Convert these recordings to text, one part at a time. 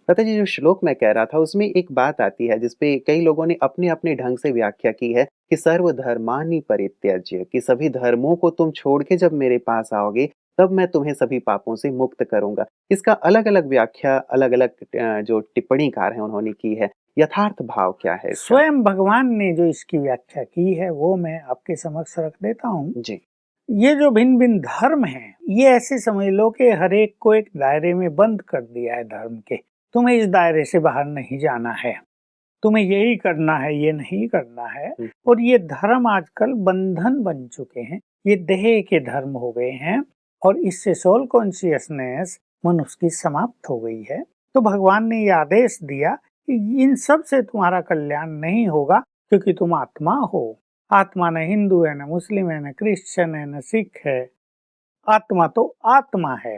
पता जी, जो श्लोक मैं कह रहा था उसमें एक बात आती है जिसपे कई लोगों ने अपने-अपने ढंग से व्याख्या की है कि सर्वधर्मानि परित्यज्य, कि सभी धर्मों को तुम छोड़ के जब मेरे पास आओगे, तब मैं तुम्हें सभी पापों से मुक्त करूँगा। इसका अलग-अलग व्याख्या अलग-अलग जो टिप्पणीकार हैं उन्होंने की है। यथार्थ भाव क्या है इसका? स्वयं भगवान ने जो इसकी व्याख्या की है वो मैं आपके समक्ष रख देता हूँ। जी। ये जो भिन्न भिन्न धर्म हैं, ये ऐसे समझ लो कि हर एक को एक दायरे में बंद कर दिया है धर्म के। तुम्हें इस दायरे से बाहर नहीं जाना है, तुम्हें यही करना है, ये नहीं करना है। हुँ, और ये धर्म आजकल बंधन बन चुके हैं, ये देह के धर्म हो गए हैं और इससे सोल कॉन्शियसनेस मनुष्य की समाप्त हो गई है। तो भगवान ने ये आदेश दिया कि इन सब से तुम्हारा कल्याण नहीं होगा, क्योंकि तुम आत्मा हो। आत्मा न हिंदू है, न मुस्लिम है, न क्रिश्चियन है, न सिख है। आत्मा तो आत्मा है।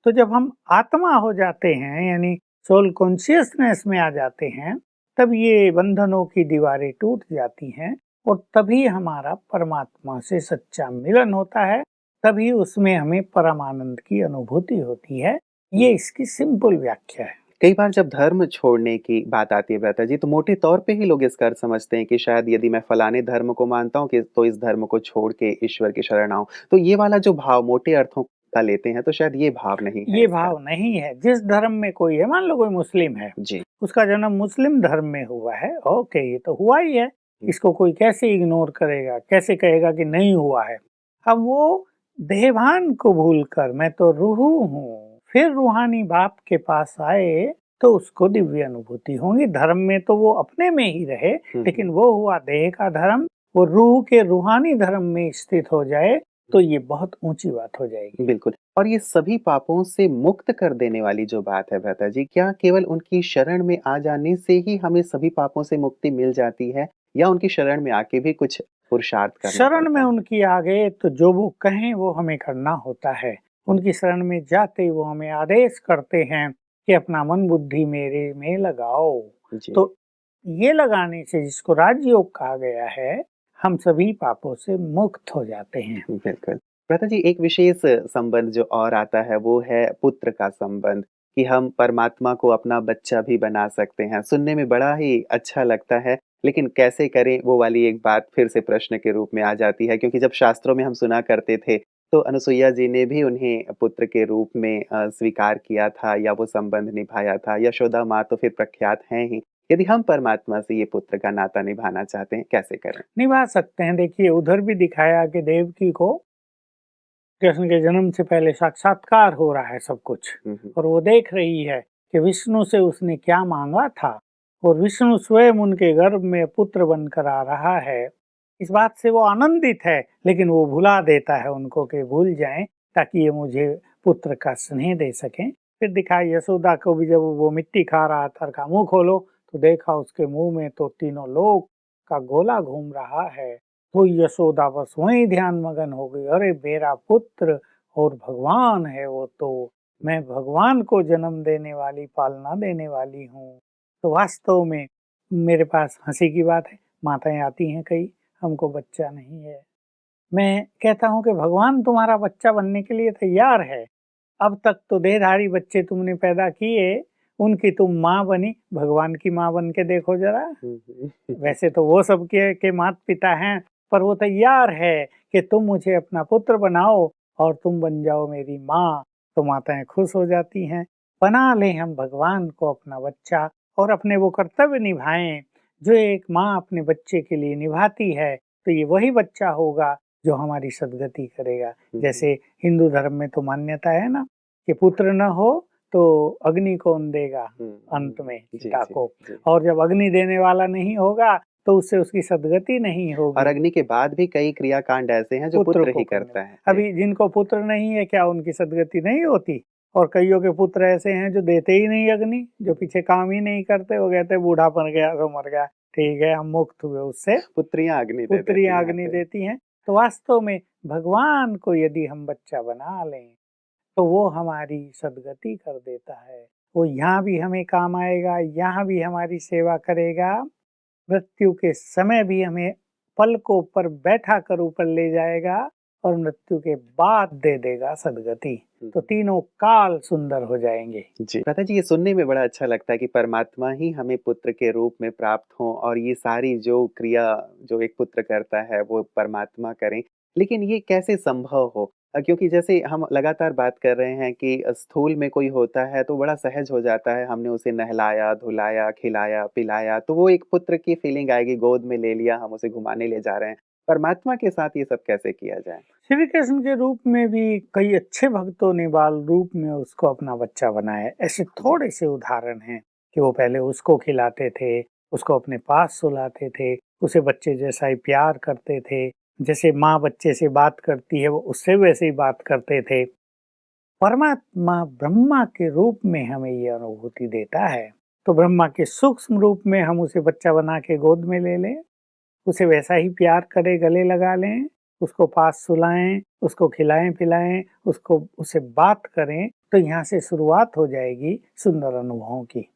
तो जब हम आत्मा हो जाते हैं, यानी सोल कॉन्शियसनेस में आ जाते हैं, तब ये बंधनों की दीवारें टूट जाती हैं और तभी हमारा परमात्मा से सच्चा मिलन होता है। तभी उसमें हमें परम आनंद की अनुभूति होती है। हुँ। ये इसकी सिंपल व्याख्या है। कई बार जब धर्म छोड़ने की बात आती है भ्राता जी, तो मोटे तौर पे ही लोग इसका अर्थ समझते हैं कि शायद यदि मैं फलाने धर्म को मानता हूँ कि तो इस धर्म को छोड़ के ईश्वर की शरण आऊँ। तो ये वाला जो भाव मोटे अर्थों का लेते हैं, तो शायद ये भाव नहीं है ये इसका। भाव नहीं है। जिस धर्म में कोई है, मान लो कोई मुस्लिम है, जी। उसका जन्म मुस्लिम धर्म में हुआ है, ओके, ये तो हुआ ही है। हुँ, इसको कोई कैसे इग्नोर करेगा, कैसे कहेगा कि नहीं हुआ है। अब वो देहभान को भूलकर मैं तो रूह हूँ, फिर रूहानी बाप के पास आए तो उसको दिव्य अनुभूति होंगी। धर्म में तो वो अपने में ही रहे, हुँ, हुँ। लेकिन वो हुआ देह का धर्म। वो रूह के रूहानी धर्म में स्थित हो जाए तो ये बहुत ऊंची बात हो जाएगी। बिल्कुल। और ये सभी पापों से मुक्त कर देने वाली जो बात है भ्राता जी, क्या केवल उनकी शरण में आ जाने से ही हमें सभी पापों से मुक्ति मिल जाती है? या उनकी शरण में आके भी कुछ पुरुषार्थ करना शरण में पड़ता है? उनकी आ गए तो जो वो कहें वो हमें करना होता है। उनकी शरण में जाते ही वो हमें आदेश करते हैं कि अपना मन बुद्धि मेरे में लगाओ। जी। तो ये लगाने से, जिसको राजयोग कहा गया है, हम सभी पापों से मुक्त हो जाते हैं। बिल्कुल। भ्राता जी, एक विशेष संबंध जो और आता है वो है पुत्र का संबंध, कि हम परमात्मा को अपना बच्चा भी बना सकते हैं। सुनने में बड़ा ही अच्छा लगता है, लेकिन कैसे करें वो वाली एक बात फिर से प्रश्न के रूप में आ जाती है, क्योंकि जब शास्त्रों में हम सुना करते थे, तो अनुसुईया जी ने भी उन्हें पुत्र के रूप में स्वीकार किया था या वो संबंध निभाया था। यशोदा माँ तो फिर प्रख्यात हैं ही। यदि हम परमात्मा से ये पुत्र का नाता निभाना चाहते हैं, कैसे करें? निभा सकते हैं। देखिए, उधर भी दिखाया कि देवकी को कृष्ण के जन्म से पहले साक्षात्कार हो रहा है सब कुछ, हुँ, हुँ। और वो देख रही है कि विष्णु से उसने क्या मांगा था और विष्णु स्वयं उनके गर्भ में पुत्र बनकर आ रहा है। इस बात से वो आनंदित है, लेकिन वो भुला देता है उनको कि भूल जाएं, ताकि ये मुझे पुत्र का स्नेह दे सकें। फिर दिखाया यशोदा को भी, जब वो मिट्टी खा रहा था, कहा मुंह खोलो, तो देखा उसके मुंह में तो तीनों लोक का गोला घूम रहा है। तो यशोदा बस वहीं ध्यान मगन हो गई, अरे मेरा पुत्र और भगवान है वो तो, मैं भगवान को जन्म देने वाली, पालना देने वाली हूँ। तो वास्तव में मेरे पास हंसी की बात है, माताएं आती हैं कई, हमको बच्चा नहीं है। मैं कहता हूँ कि भगवान तुम्हारा बच्चा बनने के लिए तैयार है। अब तक तो देहधारी बच्चे तुमने पैदा किए, उनकी तुम माँ बनी, भगवान की माँ बन के देखो जरा। हुँ, हुँ। वैसे तो वो सबके के माता पिता हैं, पर वो तैयार है कि तुम मुझे अपना पुत्र बनाओ और तुम बन जाओ मेरी माँ। तो माताएं खुश हो जाती हैं। बना लें हम भगवान को अपना बच्चा और अपने वो कर्तव्य निभाएं जो एक माँ अपने बच्चे के लिए निभाती है। तो ये वही बच्चा होगा जो हमारी सदगति करेगा। हुँ, हुँ। जैसे हिंदू धर्म में तो मान्यता है ना कि पुत्र न हो तो अग्नि कौन देगा हुँ, अंत हुँ। में जी, चिता जी, को, जी। और जब अग्नि देने वाला नहीं होगा तो उससे उसकी सदगति नहीं और होगी। अग्नि के बाद भी कई क्रियाकांड ऐसे हैं जो पुत्र पुत्र को ही करने करता में, है। जी। अभी जिनको पुत्र नहीं है, क्या उनकी सदगति नहीं होती? और कईयों के पुत्र ऐसे हैं जो देते ही नहीं अग्नि, जो पीछे काम ही नहीं करते। वो कहते बूढ़ा बन गया तो मर गया, ठीक है, हम मुक्त हुए उससे। पुत्रियाँ अग्नि दे देती पुत्रियां हैं अग्नि आते ही। देती हैं। तो वास्तव में भगवान को यदि हम बच्चा बना लें तो वो हमारी सदगति कर देता है। वो यहाँ भी हमें काम आएगा, यहाँ भी हमारी सेवा करेगा, मृत्यु के समय भी हमें पलकों पर बैठा कर ऊपर ले जाएगा। और मृत्यु के बाद दे देगा सद्गति, तो तीनों काल सुंदर हो जाएंगे। जी भ्राता जी, ये सुनने में बड़ा अच्छा लगता है कि परमात्मा ही हमें पुत्र के रूप में प्राप्त हो और ये सारी जो क्रिया जो एक पुत्र करता है वो परमात्मा करें। लेकिन ये कैसे संभव हो? क्योंकि जैसे हम लगातार बात कर रहे हैं कि स्थूल में कोई होता है तो बड़ा सहज हो जाता है, हमने उसे नहलाया, धुलाया, खिलाया, पिलाया तो वो एक पुत्र की फीलिंग आएगी, गोद में ले लिया, हम उसे घुमाने ले जा रहे हैं। परमात्मा के साथ ये सब कैसे किया जाए? श्री कृष्ण के रूप में भी कई अच्छे भक्तों ने बाल रूप में उसको अपना बच्चा बनाया है। ऐसे जी। थोड़े से उदाहरण हैं कि वो पहले उसको खिलाते थे, उसको अपने पास सुलाते थे, उसे बच्चे जैसा ही प्यार करते थे, जैसे माँ बच्चे से बात करती है वो उससे वैसे ही बात करते थे। परमात्मा ब्रह्मा के रूप में हमें ये अनुभूति देता है, तो ब्रह्मा के सूक्ष्म रूप में हम उसे बच्चा बना के गोद में ले लें, उसे वैसा ही प्यार करें, गले लगा लें, उसको पास सुलाएं, उसको खिलाएं-पिलाएं, उससे बात करें, तो यहाँ से शुरुआत हो जाएगी सुंदर अनुभवों की।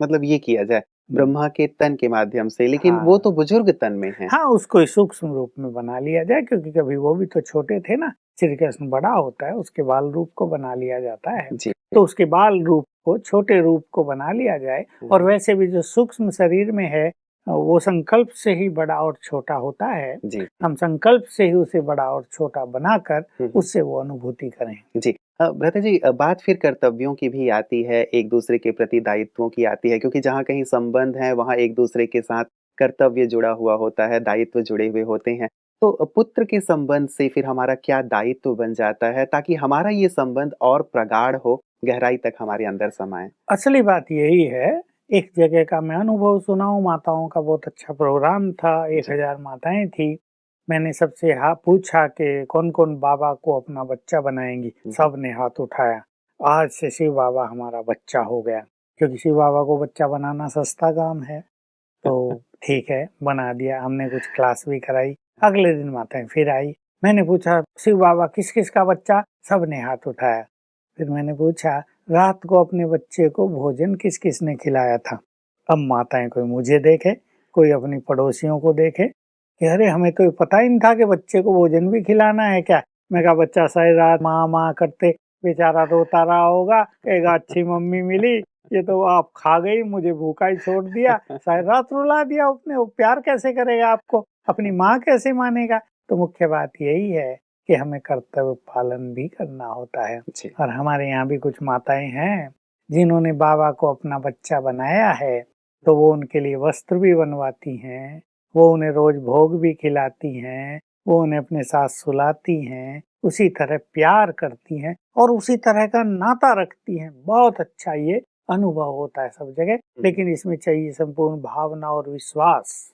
मतलब ये किया जाए ब्रह्मा के तन के माध्यम से, लेकिन वो तो हाँ। बुजुर्ग तन में है। हाँ, उसको सूक्ष्म रूप में बना लिया जाए, क्योंकि कभी वो भी तो छोटे थे ना, श्री कृष्ण बड़ा होता है, उसके बाल रूप को बना लिया जाता है, जी। तो उसके बाल रूप को, छोटे रूप को बना लिया जाए। और वैसे भी जो सूक्ष्म शरीर में है, वो संकल्प से ही बड़ा और छोटा होता है। जी। हम संकल्प से ही उसे बड़ा और छोटा बनाकर उससे वो अनुभूति करें। जी। भ्राता जी, बात फिर कर्तव्यों की भी आती है, एक दूसरे के प्रति दायित्वों की आती है, क्योंकि जहाँ कहीं संबंध है वहाँ एक दूसरे के साथ कर्तव्य जुड़ा हुआ होता है, दायित्व जुड़े हुए होते हैं। तो पुत्र के संबंध से फिर हमारा क्या दायित्व बन जाता है ताकि हमारा ये संबंध और प्रगाढ़ हो, गहराई तक हमारे अंदर समाए? असली बात यही है, एक जगह का मैं अनुभव सुनाऊँ, माताओं का बहुत अच्छा प्रोग्राम था, जी। 1000 माताएं थी। मैंने सबसे पूछा कि कौन-कौन बाबा को अपना बच्चा बनाएंगी, सबने हाथ उठाया। आज से शिव बाबा हमारा बच्चा हो गया, क्योंकि शिव बाबा को बच्चा बनाना सस्ता काम है। तो ठीक है, बना दिया, हमने कुछ क्लास भी कराई। अगले दिन माताएं फिर आई, मैंने पूछा शिव बाबा किस-किस का बच्चा, सबने हाथ उठाया। फिर मैंने पूछा रात को अपने बच्चे को भोजन किस-किस ने खिलाया था। अब माताएं कोई मुझे देखे, कोई अपनी पड़ोसियों को देखे कि अरे हमें तो पता ही नहीं था कि बच्चे को भोजन भी खिलाना है क्या। मैं कहा बच्चा सारी रात माँ माँ करते बेचारा रोता रहा होगा, कहेगा अच्छी मम्मी मिली, ये तो आप खा गई, मुझे भूखा ही छोड़ दिया, सारी रात रुला दिया उसने, वो प्यार कैसे करेगा आपको, अपनी माँ कैसे मानेगा। तो मुख्य बात यही है कि हमें कर्तव्य पालन भी करना होता है। जी। और हमारे यहाँ भी कुछ माताएं हैं जिन्होंने बाबा को अपना बच्चा बनाया है, तो वो उनके लिए वस्त्र भी बनवाती हैं, वो उन्हें रोज भोग भी खिलाती हैं, वो उन्हें अपने साथ सुलाती हैं, उसी तरह प्यार करती हैं और उसी तरह का नाता रखती हैं। बहुत अच्छा ये अनुभव होता है सब जगह, लेकिन इसमें चाहिए संपूर्ण भावना और विश्वास।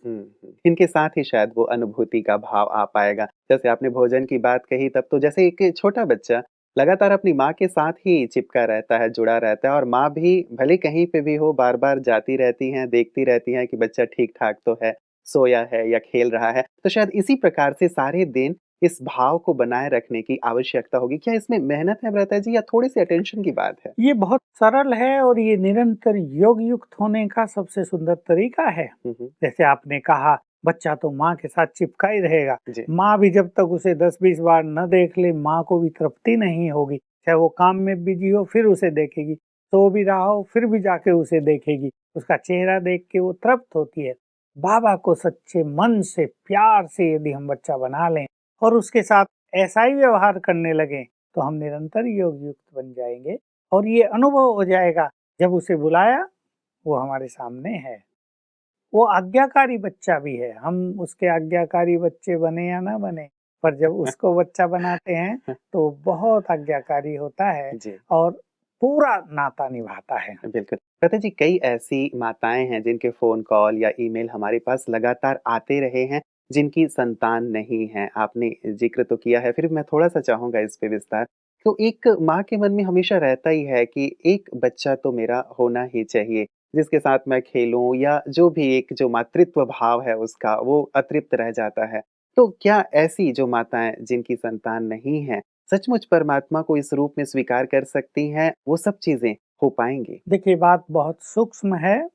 इनके साथ ही शायद वो अनुभूति का भाव आ पाएगा। जैसे आपने भोजन की बात कही, तब तो जैसे एक छोटा बच्चा लगातार अपनी माँ के साथ ही चिपका रहता है, जुड़ा रहता है और माँ भी भले कहीं पे भी हो, बार-बार जाती रहती हैं, देखती रहती हैं कि बच्चा ठीक-ठाक तो है, सोया है या खेल रहा है। तो शायद इसी प्रकार से सारे दिन इस भाव को बनाए रखने की आवश्यकता होगी। क्या इसमें मेहनत है भ्राता जी या थोड़ी-सी अटेंशन की बात है? ये बहुत सरल है और ये निरंतर योग युक्त होने का सबसे सुंदर तरीका है। हुँ, हुँ। जैसे आपने कहा, बच्चा तो माँ के साथ चिपका ही रहेगा। जी। माँ भी जब तक उसे 10-20 बार न देख ले, माँ को भी तृप्ति नहीं होगी। चाहे वो काम में बिजी हो, फिर उसे देखेगी, सो भी रहा हो, फिर भी जाके उसे देखेगी। उसका चेहरा देख के वो तृप्त होती है। बाबा को सच्चे मन से, प्यार से यदि हम बच्चा बना लें और उसके साथ ऐसा ही व्यवहार करने लगें, तो हम निरंतर योग युक्त बन जाएंगे और ये अनुभव हो जाएगा, जब उसे बुलाया, वो हमारे सामने है। वो आज्ञाकारी बच्चा भी है, हम उसके आज्ञाकारी बच्चे बने या ना बने, पर जब उसको बच्चा बनाते हैं तो बहुत आज्ञाकारी होता है जी। और पूरा नाता निभाता है। बिल्कुल। पता जी, कई ऐसी माताएँ हैं जिनके फ़ोन कॉल या ईमेल हमारे पास लगातार आते रहे हैं, जिनकी संतान नहीं है। आपने ज़िक्र तो किया है, फिर मैं थोड़ा-सा चाहूँगा इस पे विस्तार। तो एक माँ के मन में हमेशा रहता ही है कि एक बच्चा तो मेरा होना ही चाहिए, जिसके साथ मैं खेलूँ या जो भी एक जो मातृत्व भाव है उसका, वो अतृप्त रह जाता है। तो क्या ऐसी जो माताएँ जिनकी संतान नहीं है, सचमुच परमात्मा को इस रूप में स्वीकार कर सकती हैं, वो सब चीज़ें हो पाएँगी? देखिए बात बहुत सूक्ष्म है,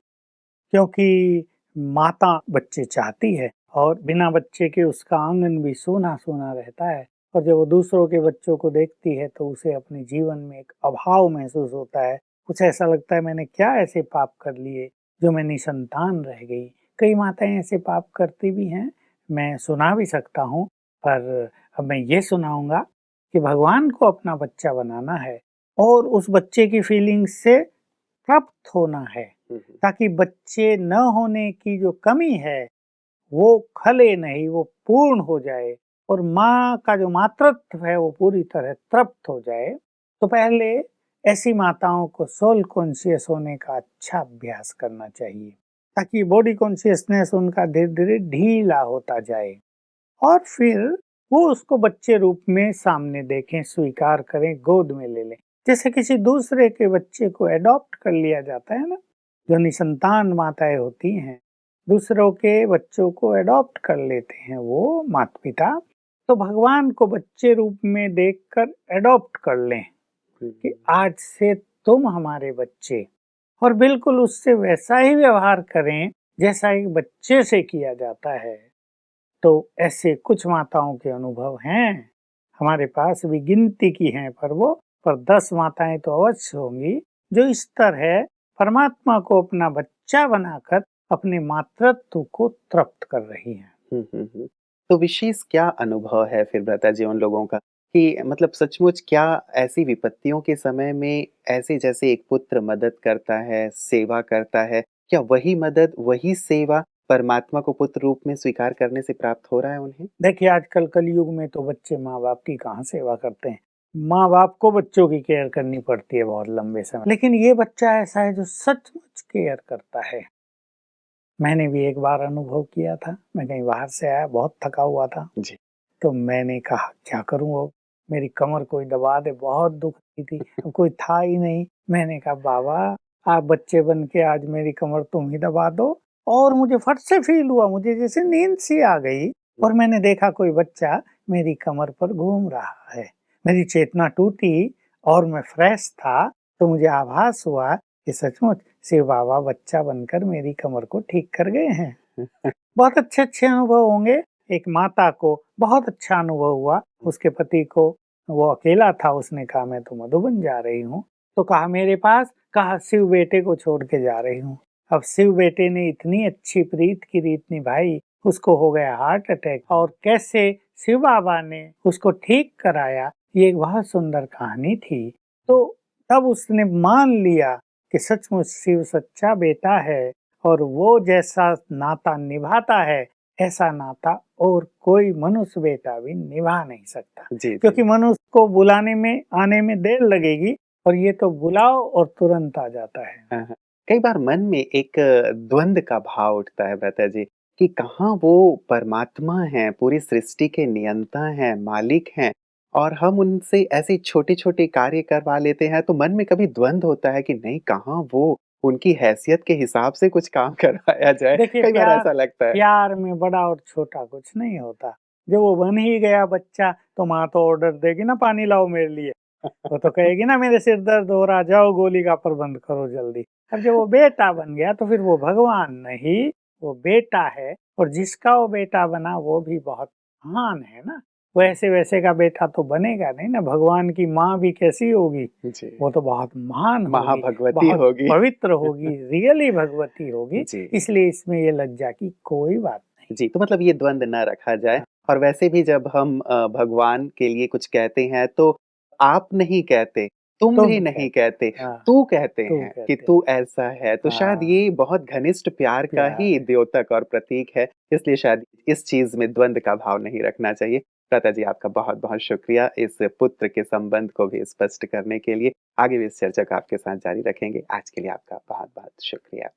क्योंकि माता बच्चे चाहती है, और बिना बच्चे के उसका आंगन भी सूना सूना रहता है। और जब वो दूसरों के बच्चों को देखती है तो उसे अपने जीवन में एक अभाव महसूस होता है। कुछ ऐसा लगता है मैंने क्या ऐसे पाप कर लिए जो मैं निसंतान रह गई। कई माताएं ऐसे पाप करती भी हैं, मैं सुना भी सकता हूँ, पर अब मैं ये सुनाऊंगा कि भगवान को अपना बच्चा बनाना है और उस बच्चे की फीलिंग्स से प्राप्त होना है, हुँ, ताकि बच्चे न होने की जो कमी है वो खले नहीं, वो पूर्ण हो जाए और माँ का जो मातृत्व है वो पूरी तरह तृप्त हो जाए। तो पहले ऐसी माताओं को सोल कॉन्शियस होने का अच्छा अभ्यास करना चाहिए, ताकि बॉडी कॉन्शियसनेस उनका धीरे धीरे ढीला होता जाए और फिर वो उसको बच्चे रूप में सामने देखें, स्वीकार करें, गोद में ले लें। जैसे किसी दूसरे के बच्चे को एडॉप्ट कर लिया जाता है ना, जो निसंतान माताएं होती हैं दूसरों के बच्चों को एडॉप्ट कर लेते हैं वो माता पिता, तो भगवान को बच्चे रूप में देखकर एडॉप्ट कर लें हुँ, कि आज से तुम हमारे बच्चे, और बिल्कुल उससे वैसा ही व्यवहार करें जैसा एक बच्चे से किया जाता है। तो ऐसे कुछ माताओं के अनुभव हैं हमारे पास, भी गिनती की हैं पर 10 माताएं तो अवश्य होंगी जो इस तरह परमात्मा को अपना बच्चा बनाकर अपने मातृत्व को तृप्त कर रही हैं। हुँ, हुँ, हुँ। तो विशेष क्या अनुभव है फिर भ्राता जी उन लोगों का कि मतलब सचमुच क्या ऐसी विपत्तियों के समय में ऐसे जैसे एक पुत्र मदद करता है, सेवा करता है, क्या वही मदद, वही सेवा परमात्मा को पुत्र रूप में स्वीकार करने से प्राप्त हो रहा है उन्हें? देखिए आजकल कलयुग में तो बच्चे माँ बाप की कहाँ सेवा करते हैं, माँ बाप को बच्चों की केयर करनी पड़ती है बहुत लंबे समय, लेकिन ये बच्चा ऐसा है जो सचमुच केयर करता है। मैंने भी एक बार अनुभव किया था, मैं कहीं बाहर से आया, बहुत थका हुआ था, जी। तो मैंने कहा क्या करूँ अब, मेरी कमर कोई दबा दे, बहुत दुख रही थी, अब कोई था ही नहीं। मैंने कहा बाबा आप बच्चे बन के आज मेरी कमर तुम ही दबा दो, और मुझे फट से फील हुआ, मुझे जैसे नींद सी आ गई और मैंने देखा कोई बच्चा मेरी कमर पर घूम रहा है। मेरी चेतना टूटी और मैं फ्रेश था, तो मुझे आभास हुआ कि सचमुच शिव बाबा बच्चा बनकर मेरी कमर को ठीक कर गए हैं। बहुत अच्छे-अच्छे अनुभव होंगे। एक माता को बहुत अच्छा अनुभव हुआ, उसके पति को, वो अकेला था, उसने कहा मैं तो मधुबन जा रही हूँ, तो कहा मेरे पास, कहा शिव बेटे को छोड़ के जा रही हूँ। अब शिव बेटे ने इतनी अच्छी प्रीत की रीत निभाई, उसको हो गया हार्ट अटैक और कैसे शिव बाबा ने उसको ठीक कराया, ये एक बहुत सुंदर कहानी थी। तो तब उसने मान लिया कि सचमुच शिव सच्चा बेटा है और वो जैसा नाता निभाता है ऐसा नाता और कोई मनुष्य बेटा भी निभा नहीं सकता, जी, क्योंकि जी। मनुष्य को बुलाने में आने में देर लगेगी और ये तो बुलाओ और तुरंत आ जाता है। हाँ, हाँ। कई बार मन में एक द्वंद का भाव उठता है भ्राता जी कि कहाँ वो परमात्मा हैं, पूरी सृष्टि के नियंता हैं, मालिक हैं और हम उनसे ऐसे छोटे-छोटे कार्य करवा लेते हैं, तो मन में कभी द्वंद होता है कि नहीं कहाँ वो उनकी हैसियत के हिसाब से कुछ काम करवाया जाए, देखिए कई बार प्यार ऐसा लगता है। प्यार में बड़ा और छोटा कुछ नहीं होता। जब वो बन ही गया बच्चा तो माँ तो ऑर्डर देगी ना पानी लाओ मेरे लिए। वो तो कहेगी ना मेरे सिर दर्द हो रहा, जाओ गोली का प्रबंध करो जल्दी। अब जब वो बेटा बन गया तो फिर वो भगवान नहीं, वो बेटा है और जिसका वो बेटा बना वो भी बहुत महान है ना। वैसे वैसे का बेटा तो बनेगा नहीं ना, भगवान की माँ भी कैसी होगी, जी, वो तो बहुत महान होगी, महाभगवती बहुत होगी। पवित्र होगी, रियली भगवती होगी। जी। इसलिए इसमें ये लज्जा की कोई बात नहीं। जी, तो मतलब ये द्वंद ना रखा जाए और वैसे भी जब हम भगवान के लिए कुछ कहते हैं तो आप नहीं कहते, तुम भी तुम नहीं कहते कहते, हैं, हाँ, तू कहते तू हैं कि कहते हैं, तू ऐसा है। तो शायद हाँ, ये बहुत घनिष्ठ प्यार का प्यार ही है। द्योतक और प्रतीक है, इसलिए शायद इस चीज़ में द्वंद का भाव नहीं रखना चाहिए। लता जी आपका बहुत-बहुत शुक्रिया इस पुत्र के संबंध को भी स्पष्ट करने के लिए। आगे भी इस चर्चा को आपके साथ जारी रखेंगे। आज के लिए आपका बहुत-बहुत शुक्रिया।